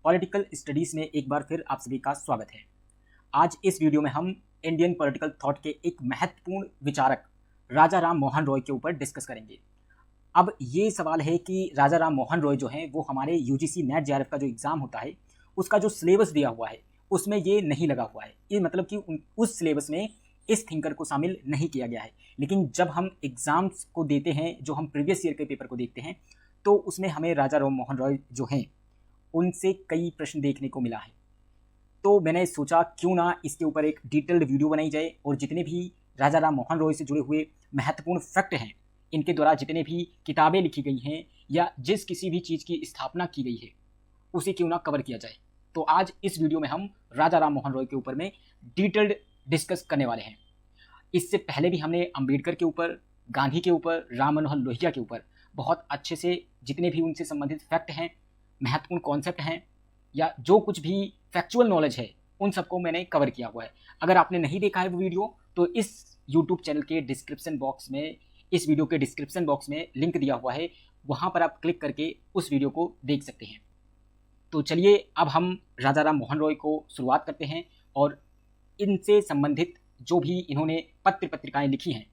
Political studies में एक बार फिर आप सभी का स्वागत है। आज इस वीडियो में हम इंडियन पॉलिटिकल थॉट के एक महत्वपूर्ण विचारक राजा राम मोहन रॉय के ऊपर डिस्कस करेंगे। अब ये सवाल है कि राजा राम मोहन रॉय जो हैं वो हमारे यूजीसी नेट जेआरएफ का जो एग्ज़ाम होता है उसका जो सिलेबस दिया हुआ है उसमें ये नहीं लगा हुआ है। ये मतलब कि उस सिलेबस में इस थिंकर को शामिल नहीं किया गया है। लेकिन जब हम एग्ज़ाम्स को देते हैं, जो हम प्रीवियस ईयर के पेपर को देखते हैं, तो उसमें हमें राजा राम मोहन रॉय जो हैं उनसे कई प्रश्न देखने को मिला है। तो मैंने सोचा क्यों ना इसके ऊपर एक डिटेल्ड वीडियो बनाई जाए और जितने भी राजा राम मोहन रॉय से जुड़े हुए महत्वपूर्ण फैक्ट हैं, इनके द्वारा जितने भी किताबें लिखी गई हैं या जिस किसी भी चीज़ की स्थापना की गई है उसे क्यों ना कवर किया जाए। तो आज इस वीडियो में हम राजा राम मोहन रॉय के ऊपर में डिटेल्ड डिस्कस करने वाले हैं। इससे पहले भी हमने अंबेडकर के ऊपर, गांधी के ऊपर, राम मनोहर लोहिया के ऊपर बहुत अच्छे से जितने भी उनसे संबंधित फैक्ट हैं, महत्वपूर्ण कॉन्सेप्ट हैं या जो कुछ भी फैक्चुअल नॉलेज है, उन सबको मैंने कवर किया हुआ है। अगर आपने नहीं देखा है वो वीडियो तो इस यूट्यूब चैनल के डिस्क्रिप्शन बॉक्स में, इस वीडियो के डिस्क्रिप्शन बॉक्स में लिंक दिया हुआ है, वहाँ पर आप क्लिक करके उस वीडियो को देख सकते हैं। तो चलिए अब हम राजा राम मोहन रॉय को शुरुआत करते हैं और इनसे संबंधित जो भी इन्होंने पत्र पत्रिकाएं लिखी हैं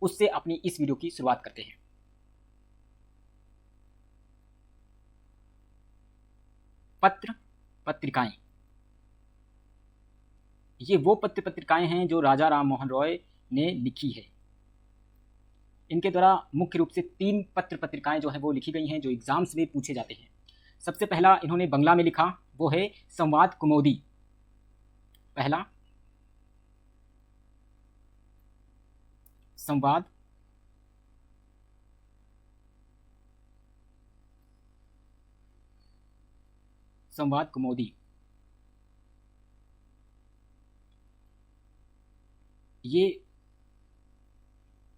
उससे अपनी इस वीडियो की शुरुआत करते हैं। पत्र पत्रिकाएं, ये वो पत्र पत्रिकाएं हैं जो राजा राम मोहन रॉय ने लिखी है। इनके द्वारा मुख्य रूप से 3 पत्र पत्रिकाएं जो हैं वो लिखी गई हैं जो एग्जाम्स में पूछे जाते हैं। सबसे पहला इन्होंने बंगला में लिखा, वो है संवाद कुमोदी। पहला संवाद कुमोदी, ये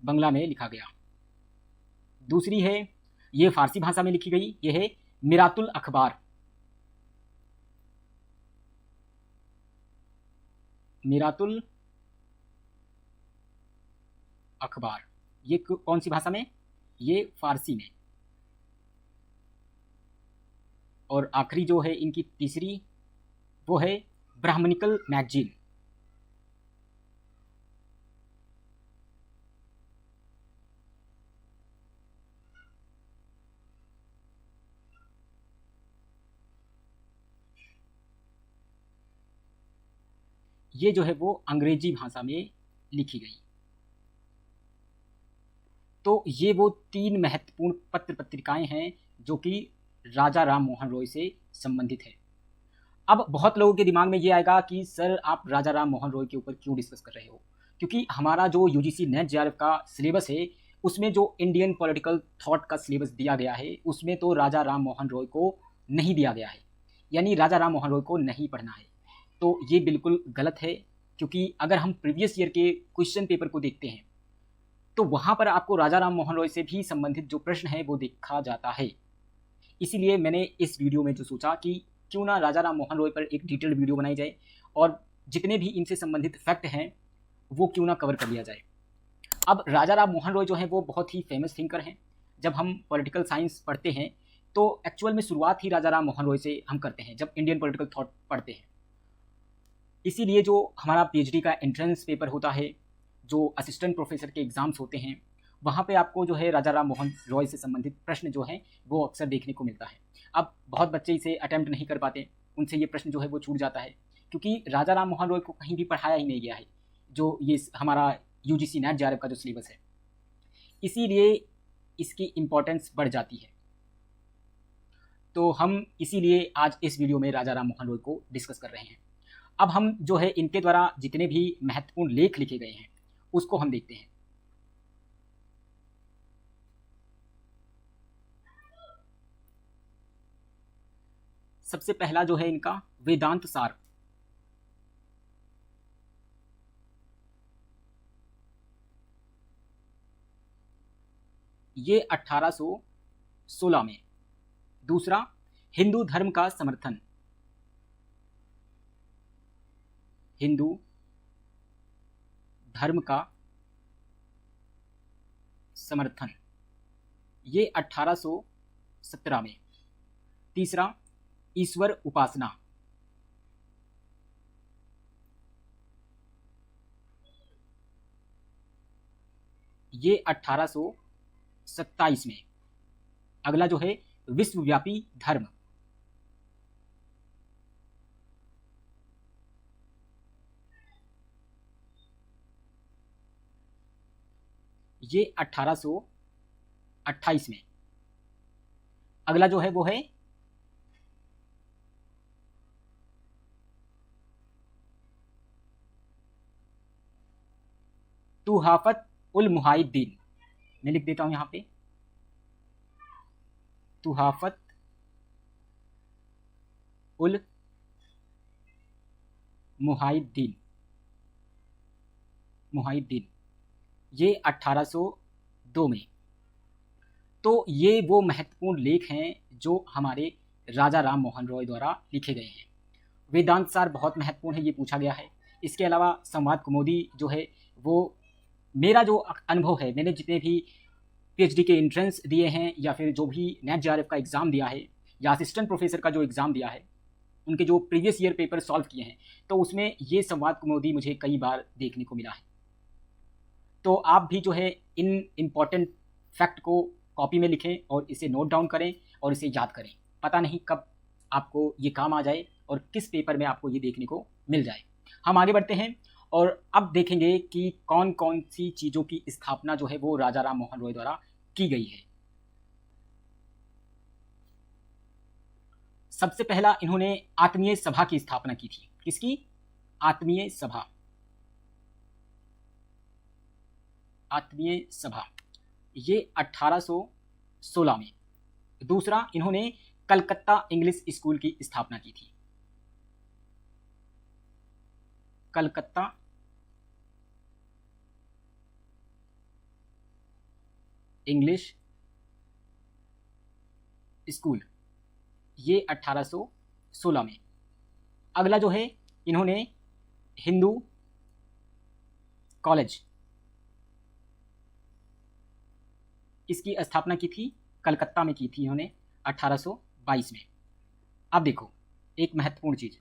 बंगला में लिखा गया। दूसरी है, ये फारसी भाषा में लिखी गई, ये है मिरातुल अखबार। मिरातुल अखबार, ये कौन सी भाषा में? ये फारसी में। और आखिरी जो है इनकी तीसरी, वो है ब्राह्मणिकल मैगजीन। ये जो है वो अंग्रेजी भाषा में लिखी गई। तो ये वो 3 महत्वपूर्ण पत्र पत्रिकाएं हैं जो कि राजा राम मोहन रॉय से संबंधित है। अब बहुत लोगों के दिमाग में ये आएगा कि सर आप राजा राम मोहन रॉय के ऊपर क्यों डिस्कस कर रहे हो, क्योंकि हमारा जो यूजीसी नेट जेआरएफ का सिलेबस है उसमें जो इंडियन पॉलिटिकल थॉट का सिलेबस दिया गया है उसमें तो राजा राम मोहन रॉय को नहीं दिया गया है, यानी राजा राम मोहन रॉय को नहीं पढ़ना है। तो ये बिल्कुल गलत है, क्योंकि अगर हम प्रीवियस ईयर के क्वेश्चन पेपर को देखते हैं तो वहाँ पर आपको राजा राम मोहन रॉय से भी संबंधित जो प्रश्न है वो देखा जाता है। इसीलिए मैंने इस वीडियो में जो सोचा कि क्यों ना राजा राम मोहन रॉय पर एक डिटेल्ड वीडियो बनाई जाए और जितने भी इनसे संबंधित फैक्ट हैं वो क्यों ना कवर कर लिया जाए। अब राजा राम मोहन रॉय जो हैं वो बहुत ही फेमस थिंकर हैं। जब हम पॉलिटिकल साइंस पढ़ते हैं तो एक्चुअल में शुरुआत ही राजा राम मोहन रॉय से हम करते हैं जब इंडियन पॉलिटिकल थॉट पढ़ते हैं। इसीलिए जो हमारा पीएचडी का एंट्रेंस पेपर होता है, जो असिस्टेंट प्रोफेसर के एग्ज़ाम्स होते हैं, वहाँ पे आपको जो है राजा राम मोहन रॉय से संबंधित प्रश्न जो हैं वो अक्सर देखने को मिलता है। अब बहुत बच्चे इसे अटैम्प्ट नहीं कर पाते, उनसे ये प्रश्न जो है वो छूट जाता है, क्योंकि राजा राम मोहन रॉय को कहीं भी पढ़ाया ही नहीं गया है जो ये हमारा यूजीसी नेट जेआरएफ का जो सिलेबस है। इसीलिए इसकी इम्पोर्टेंस बढ़ जाती है। तो हम इसीलिए आज इस वीडियो में राजा राम मोहन रॉय को डिस्कस कर रहे हैं। अब हम जो है इनके द्वारा जितने भी महत्वपूर्ण लेख लिखे गए हैं उसको हम देखते हैं। सबसे पहला जो है इनका वेदांत सार। ये 1816 में। दूसरा, हिंदू धर्म का समर्थन। हिंदू धर्म का समर्थन, ये 1817 में। तीसरा, ईश्वर उपासना। ये 1827 में। अगला जो है विश्वव्यापी धर्म, ये 1828 में। अगला जो है वो है तुहाफत उल मुहाइद्दीन। मैं लिख देता हूं यहां पे, तुहाफत उल मुहाइद्दीन, मुहाइद्दीन, ये 1802 में। तो ये वो महत्वपूर्ण लेख हैं जो हमारे राजा राम मोहन रॉय द्वारा लिखे गए हैं। वेदांत सार बहुत महत्वपूर्ण है, ये पूछा गया है। इसके अलावा संवाद कुमुदी जो है वो मेरा जो अनुभव है, मैंने जितने भी पीएचडी के एंट्रेंस दिए हैं या फिर जो भी नेट जेआरएफ का एग्ज़ाम दिया है या असिस्टेंट प्रोफेसर का जो एग्ज़ाम दिया है, उनके जो प्रीवियस ईयर पेपर सॉल्व किए हैं, तो उसमें ये संवाद कुमुदी मुझे कई बार देखने को मिला है। तो आप भी जो है इन इम्पॉर्टेंट फैक्ट को कॉपी में लिखें और इसे नोट डाउन करें और इसे याद करें। पता नहीं कब आपको ये काम आ जाए और किस पेपर में आपको ये देखने को मिल जाए। हम आगे बढ़ते हैं और अब देखेंगे कि कौन कौन सी चीज़ों की स्थापना जो है वो राजा राम मोहन रॉय द्वारा की गई है। सबसे पहला इन्होंने आत्मीय सभा की स्थापना की थी। किसकी? आत्मीय सभा, आत्मीय सभा, ये 1816 में। दूसरा, इन्होंने कलकत्ता इंग्लिश स्कूल की स्थापना की थी। कलकत्ता इंग्लिश स्कूल, ये 1816 में। अगला जो है इन्होंने हिंदू कॉलेज, इसकी स्थापना की थी, कलकत्ता में की थी इन्होंने 1822 में। अब देखो एक महत्वपूर्ण चीज़,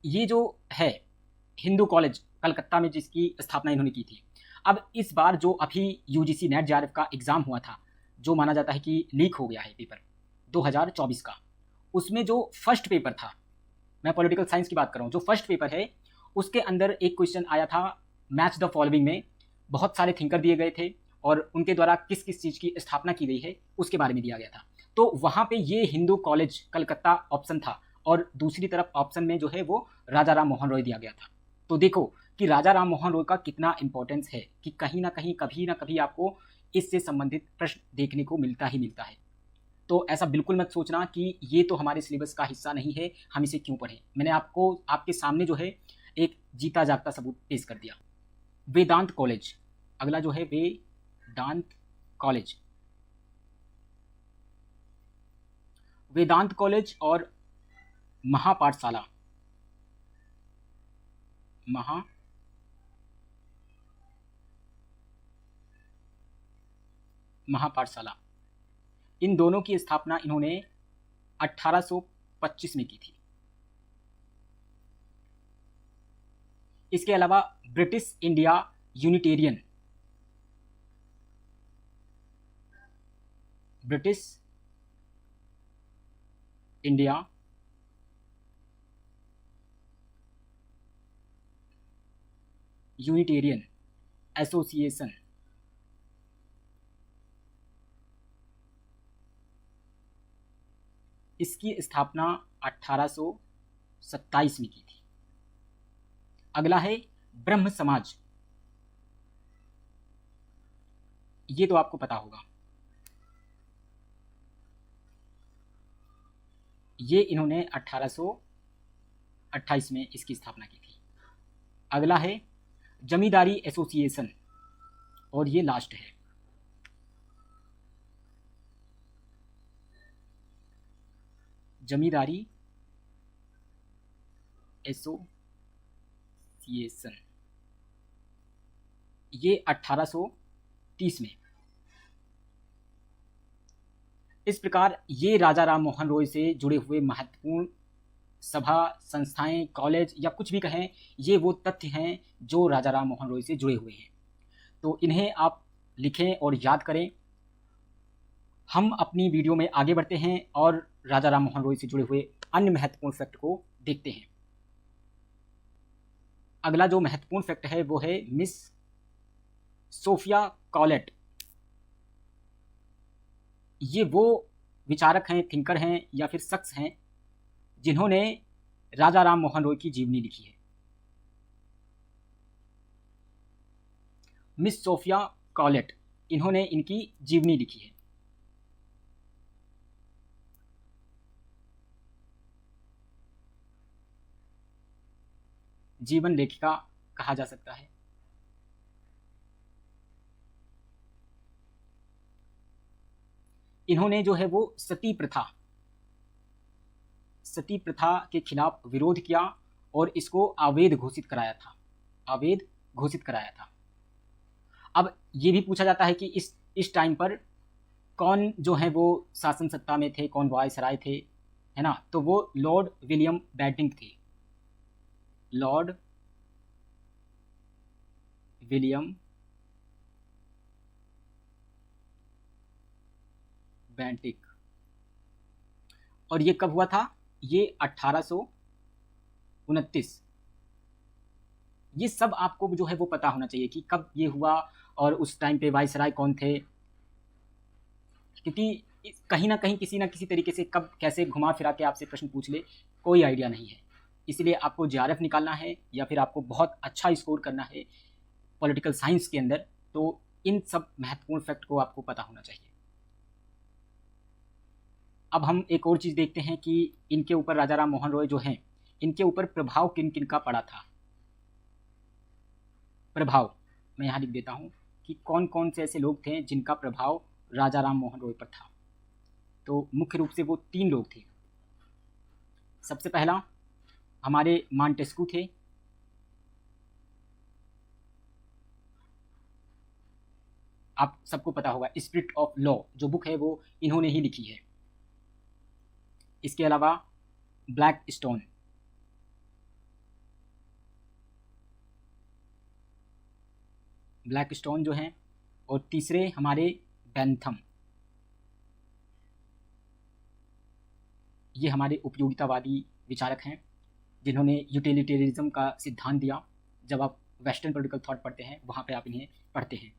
ये जो है हिंदू कॉलेज कलकत्ता में जिसकी स्थापना इन्होंने की थी, अब इस बार जो अभी यूजीसी नेट जेआरएफ का एग्ज़ाम हुआ था, जो माना जाता है कि लीक हो गया है पेपर 2024 का, उसमें जो फर्स्ट पेपर था, मैं पॉलिटिकल साइंस की बात कर रहा हूँ, जो फर्स्ट पेपर है उसके अंदर एक क्वेश्चन आया था मैच द फॉलोइंग में। बहुत सारे थिंकर दिए गए थे और उनके द्वारा किस किस चीज़ की स्थापना की गई है उसके बारे में दिया गया था। तो वहाँ पे ये हिंदू कॉलेज कलकत्ता ऑप्शन था और दूसरी तरफ ऑप्शन में जो है वो राजा राम मोहन रॉय दिया गया था। तो देखो कि राजा राम मोहन रॉय का कितना इंपॉर्टेंस है कि कहीं ना कहीं कभी ना कभी आपको इससे संबंधित प्रश्न देखने को मिलता ही मिलता है। तो ऐसा बिल्कुल मत सोचना कि ये तो हमारे सिलेबस का हिस्सा नहीं है, हम इसे क्यों पढ़ें। मैंने आपको आपके सामने जो है एक जीता जागता सबूत पेश कर दिया। वेदांत कॉलेज, अगला जो है वेदांत कॉलेज, वेदांत कॉलेज और महापाठशाला, महापाठशाला, इन दोनों की स्थापना इन्होंने 1825 में की थी। इसके अलावा British India Unitarian, British India Unitarian association, इसकी स्थापना 1827 में की थी। अगला है ब्रह्म समाज, ये तो आपको पता होगा, ये इन्होंने 1828 में इसकी स्थापना की थी। अगला है जमींदारी एसोसिएशन और ये लास्ट है, जमींदारी एसोसिएशन, ये 1830 में। इस प्रकार ये राजा राम मोहन रॉय से जुड़े हुए महत्वपूर्ण सभा, संस्थाएं, कॉलेज या कुछ भी कहें, ये वो तथ्य हैं जो राजा राम मोहन रॉय से जुड़े हुए हैं। तो इन्हें आप लिखें और याद करें। हम अपनी वीडियो में आगे बढ़ते हैं और राजा राम मोहन रॉय से जुड़े हुए अन्य महत्वपूर्ण फैक्ट को देखते हैं। अगला जो महत्वपूर्ण फैक्ट है वो है मिस सोफिया कॉलेट। ये वो विचारक हैं, थिंकर हैं या फिर शख्स हैं जिन्होंने राजा राम मोहन रॉय की जीवनी लिखी है। मिस सोफिया कॉलेट, इन्होंने इनकी जीवनी लिखी है। जीवन लेखिका कहा जा सकता है। इन्होंने जो है वो सती प्रथा के खिलाफ विरोध किया और इसको अवैध घोषित कराया था। अब ये भी पूछा जाता है कि इस टाइम पर कौन जो है वो शासन सत्ता में थे, कौन वायसराय थे, है ना? तो वो लॉर्ड विलियम बेंटिंक थे। Lord William Bentinck. और ये कब हुआ था? ये 1829। ये सब आपको जो है वो पता होना चाहिए कि कब ये हुआ और उस टाइम पे वायसराय कौन थे, क्योंकि कहीं ना कहीं किसी ना किसी तरीके से कब कैसे घुमा फिरा के आपसे प्रश्न पूछ ले, कोई आइडिया नहीं है। इसलिए आपको जेआरएफ निकालना है या फिर आपको बहुत अच्छा स्कोर करना है पॉलिटिकल साइंस के अंदर, तो इन सब महत्वपूर्ण फैक्ट को आपको पता होना चाहिए। अब हम एक और चीज़ देखते हैं कि इनके ऊपर राजा राम मोहन रॉय जो हैं, इनके ऊपर प्रभाव किन किन का पड़ा था। प्रभाव मैं यहाँ लिख देता हूँ कि कौन कौन से ऐसे लोग थे जिनका प्रभाव राजा राम मोहन रॉय पर था। तो मुख्य रूप से वो 3 लोग थे। सबसे पहला हमारे मॉन्टेस्क्यू थे। आप सबको पता होगा स्पिरिट ऑफ लॉ जो बुक है वो इन्होंने ही लिखी है। इसके अलावा ब्लैक स्टोन जो हैं, और तीसरे हमारे बेंथम, ये हमारे उपयोगितावादी विचारक हैं जिन्होंने यूटिलिटेरिज्म का सिद्धांत दिया। जब आप वेस्टर्न पॉलिटिकल थॉट पढ़ते हैं वहाँ पे आप इन्हें पढ़ते हैं।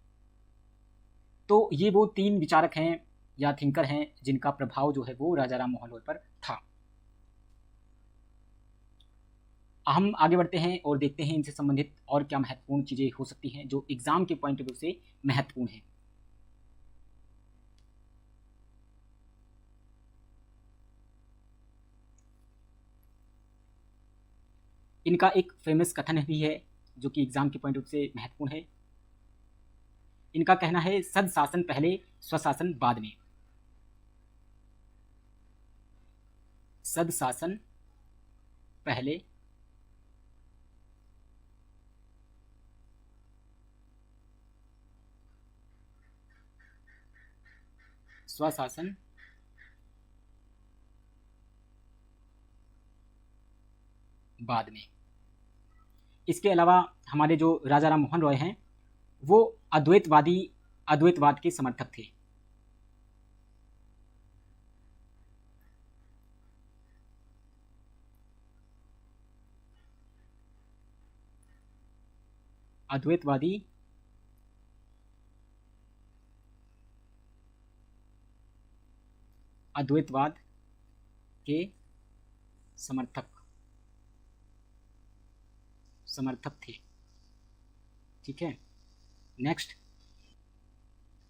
तो ये वो 3 विचारक हैं या थिंकर हैं जिनका प्रभाव जो है वो राजा राम मोहन रॉय पर था। हम आगे बढ़ते हैं और देखते हैं इनसे संबंधित और क्या महत्वपूर्ण चीज़ें हो सकती हैं जो एग्जाम के पॉइंट ऑफ व्यू से महत्वपूर्ण है। इनका एक फेमस कथन भी है जो कि एग्जाम के पॉइंट ऑफ व्यू से महत्वपूर्ण है। इनका कहना है सदशासन पहले, स्वशासन बाद में। सदशासन पहले, स्वशासन बाद में। इसके अलावा हमारे जो राजा राम मोहन रॉय हैं वो अद्वैतवाद के समर्थक थे। अद्वैतवाद के समर्थक थे। ठीक है, नेक्स्ट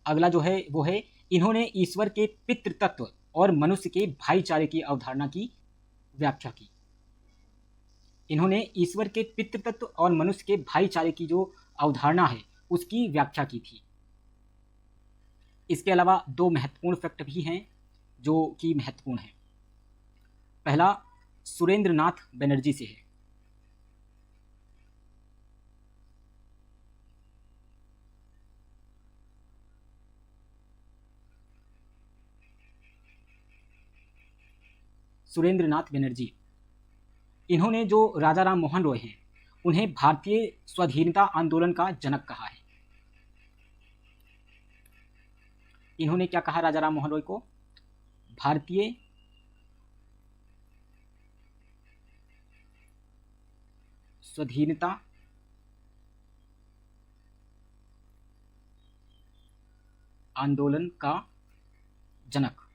अगला जो है वो है इन्होंने ईश्वर के पितृतत्व और मनुष्य के भाईचारे की अवधारणा की व्याख्या की। इन्होंने ईश्वर के पितृतत्व और मनुष्य के भाईचारे की जो अवधारणा है उसकी व्याख्या की थी। इसके अलावा 2 महत्वपूर्ण फैक्ट भी हैं जो कि महत्वपूर्ण है। पहला सुरेंद्र नाथ बनर्जी से है। सुरेंद्रनाथ बनर्जी, इन्होंने जो राजा राम मोहन रॉय हैं उन्हें भारतीय स्वाधीनता आंदोलन का जनक कहा है। इन्होंने क्या कहा राजा राम मोहन रॉय को? भारतीय स्वाधीनता आंदोलन का जनक।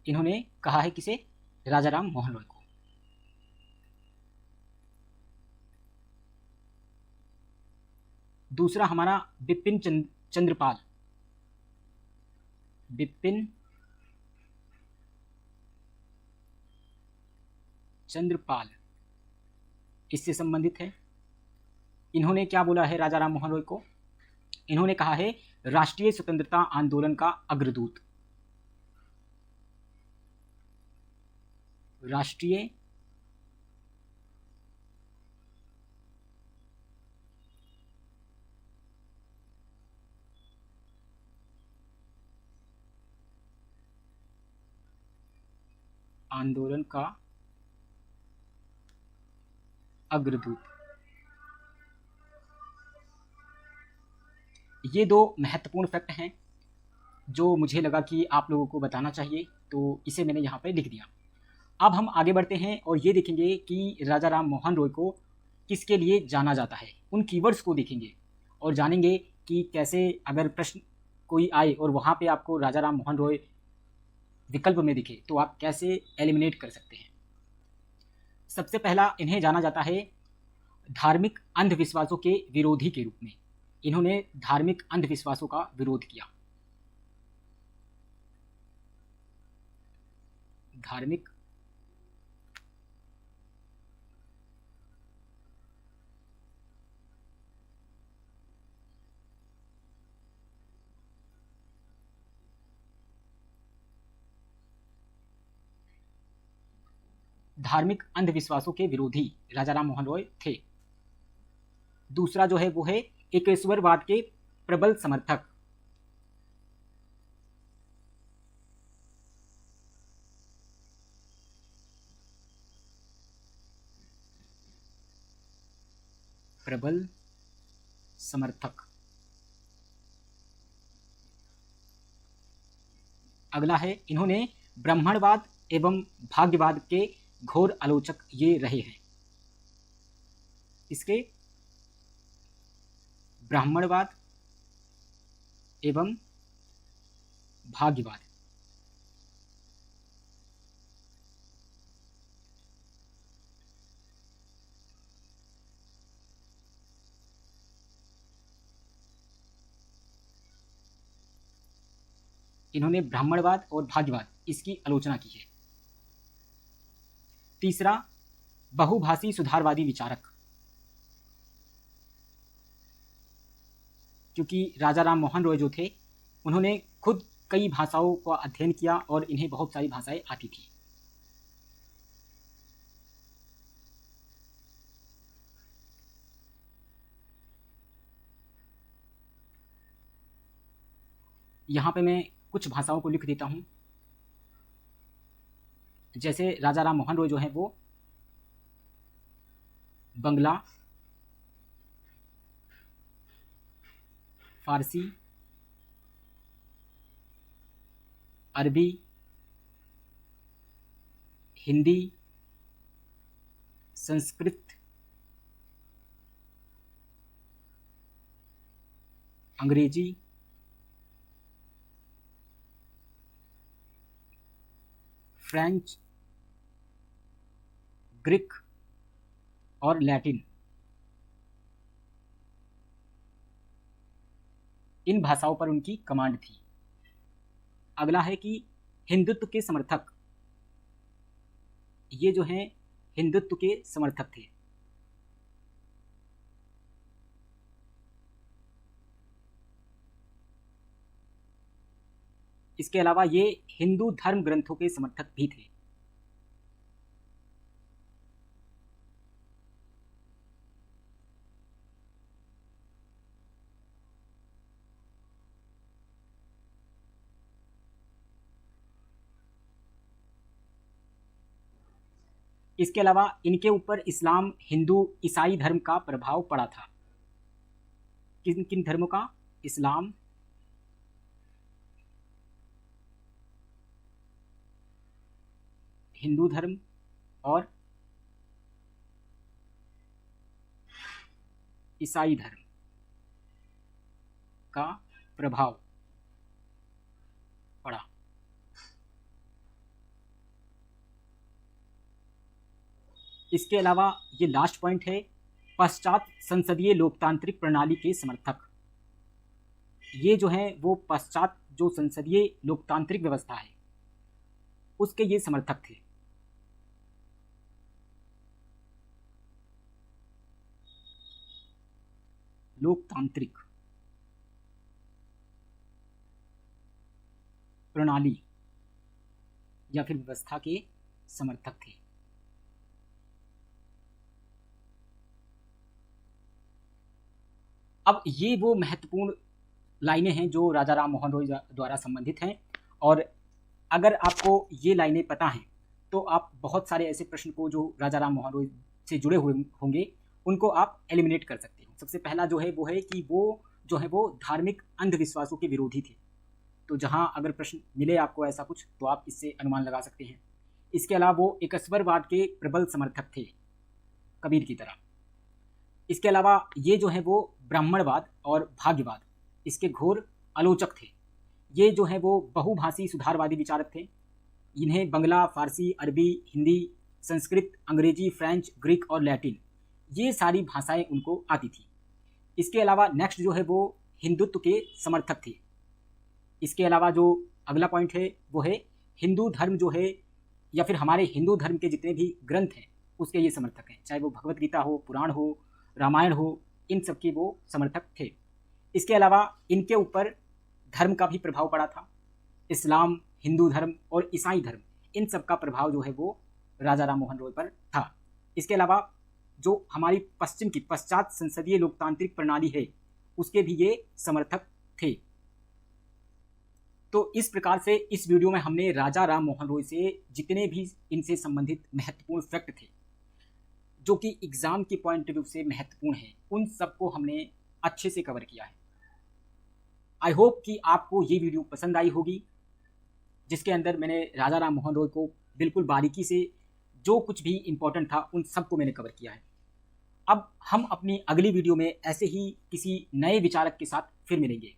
इन्होंने कहा है किसे? राजा राम मोहन रॉय को। दूसरा हमारा बिपिन चंद्रपाल, बिपिन चंद्रपाल इससे संबंधित है। इन्होंने क्या बोला है राजा राम मोहन रॉय को? इन्होंने कहा है राष्ट्रीय स्वतंत्रता आंदोलन का अग्रदूत, राष्ट्रीय आंदोलन का अग्रदूत। ये दो महत्वपूर्ण फैक्ट हैं जो मुझे लगा कि आप लोगों को बताना चाहिए, तो इसे मैंने यहाँ पे लिख दिया। अब हम आगे बढ़ते हैं और ये देखेंगे कि राजा राम मोहन रॉय को किसके लिए जाना जाता है। उन कीवर्ड्स को देखेंगे और जानेंगे कि कैसे अगर प्रश्न कोई आए और वहाँ पे आपको राजा राम मोहन रॉय विकल्प में दिखे तो आप कैसे एलिमिनेट कर सकते हैं। सबसे पहला इन्हें जाना जाता है धार्मिक अंधविश्वासों के विरोधी के रूप में। इन्होंने धार्मिक अंधविश्वासों का विरोध किया। धार्मिक धार्मिक अंधविश्वासों के विरोधी राजा राम मोहन रॉय थे। दूसरा जो है वो है एकेश्वरवाद के प्रबल समर्थक। प्रबल समर्थक। अगला है इन्होंने ब्राह्मणवाद एवं भाग्यवाद के घोर आलोचक ये रहे हैं। इसके ब्राह्मणवाद एवं भाग्यवाद। इन्होंने ब्राह्मणवाद और भाग्यवाद इसकी आलोचना की है। तीसरा बहुभाषी सुधारवादी विचारक, क्योंकि राजा राम मोहन रॉय जो थे उन्होंने खुद कई भाषाओं का अध्ययन किया और इन्हें बहुत सारी भाषाएं आती थी। यहाँ पे मैं कुछ भाषाओं को लिख देता हूँ। जैसे राजा राम मोहन रॉय जो है वो बंगला, फारसी, अरबी, हिंदी, संस्कृत, अंग्रेजी, फ्रेंच, ग्रीक और लैटिन, इन भाषाओं पर उनकी कमांड थी। अगला है कि हिंदुत्व के समर्थक, ये जो हैं हिंदुत्व के समर्थक थे। इसके अलावा ये हिंदू धर्म ग्रंथों के समर्थक भी थे। इसके अलावा इनके ऊपर इस्लाम, हिंदू, ईसाई धर्म का प्रभाव पड़ा था। किन किन धर्मों का? इस्लाम, हिंदू धर्म और ईसाई धर्म का प्रभाव पड़ा। इसके अलावा ये लास्ट पॉइंट है, पश्चात संसदीय लोकतांत्रिक प्रणाली के समर्थक। ये जो है वो पश्चात जो संसदीय लोकतांत्रिक व्यवस्था है उसके ये समर्थक थे। लोकतांत्रिक प्रणाली या फिर व्यवस्था के समर्थक थे। अब ये वो महत्वपूर्ण लाइनें हैं जो राजा राम मोहन रॉय द्वारा संबंधित हैं, और अगर आपको ये लाइनें पता हैं तो आप बहुत सारे ऐसे प्रश्न को जो राजा राम मोहन रॉय से जुड़े हुए होंगे उनको आप एलिमिनेट कर सकते हो। सबसे पहला जो है वो है कि वो जो है वो धार्मिक अंधविश्वासों के विरोधी थे। तो जहाँ अगर प्रश्न मिले आपको ऐसा कुछ तो आप इससे अनुमान लगा सकते हैं। इसके अलावा वो एकस्वरवाद के प्रबल समर्थक थे, कबीर की तरह। इसके अलावा ये जो है वो ब्राह्मणवाद और भाग्यवाद इसके घोर आलोचक थे। ये जो है वो बहुभाषी सुधारवादी विचारक थे। इन्हें बंगला, फारसी, अरबी, हिंदी, संस्कृत, अंग्रेजी, फ्रेंच, ग्रीक और लैटिन ये सारी भाषाएं उनको आती थी। इसके अलावा नेक्स्ट जो है वो हिंदुत्व के समर्थक थे। इसके अलावा जो अगला पॉइंट है वो है हिंदू धर्म जो है या फिर हमारे हिंदू धर्म के जितने भी ग्रंथ हैं उसके ये समर्थक हैं, चाहे वो भगवत गीता हो, पुराण हो, रामायण हो, इन सब के वो समर्थक थे। इसके अलावा इनके ऊपर धर्म का भी प्रभाव पड़ा था। इस्लाम, हिंदू धर्म और ईसाई धर्म इन सब का प्रभाव जो है वो राजा राम मोहन रॉय पर था। इसके अलावा जो हमारी पश्चिम की पश्चात संसदीय लोकतांत्रिक प्रणाली है उसके भी ये समर्थक थे। तो इस प्रकार से इस वीडियो में हमने राजा राम मोहन रॉय से जितने भी इनसे संबंधित महत्वपूर्ण फैक्ट थे जो कि एग्जाम के पॉइंट ऑफ व्यू से महत्वपूर्ण है उन सबको हमने अच्छे से कवर किया है। आई होप कि आपको ये वीडियो पसंद आई होगी, जिसके अंदर मैंने राजा राम मोहन रॉय को बिल्कुल बारीकी से जो कुछ भी इम्पोर्टेंट था उन सबको मैंने कवर किया है। अब हम अपनी अगली वीडियो में ऐसे ही किसी नए विचारक के साथ फिर मिलेंगे।